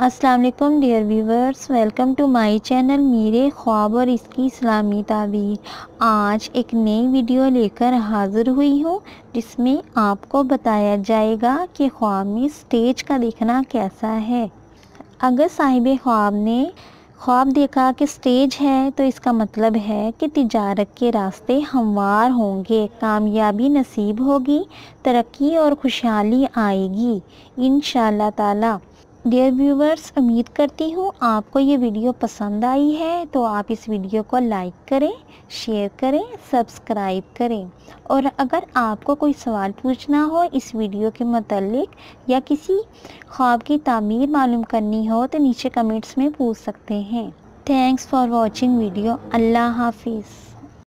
अस्सलाम वालेकुम dear viewers, welcome to my channel मेरे ख्वाब और इसकी इस्लामी ताबीर। आज एक नई वीडियो लेकर हाज़िर हुई हूँ जिसमें आपको बताया जाएगा कि ख्वाब में स्टेज का देखना कैसा है। अगर साहिब ख्वाब ने ख्वाब देखा कि स्टेज है तो इसका मतलब है कि तिजारत के रास्ते हमवार होंगे, कामयाबी नसीब होगी, तरक्की और खुशहाली आएगी इंशाअल्लाह ताला। डियर व्यूवर्स, उम्मीद करती हूँ आपको ये वीडियो पसंद आई है, तो आप इस वीडियो को लाइक करें, शेयर करें, सब्सक्राइब करें। और अगर आपको कोई सवाल पूछना हो इस वीडियो के मुतालिक या किसी ख्वाब की ताबीर मालूम करनी हो तो नीचे कमेंट्स में पूछ सकते हैं। Thanks for watching video. अल्लाह हाफिज़।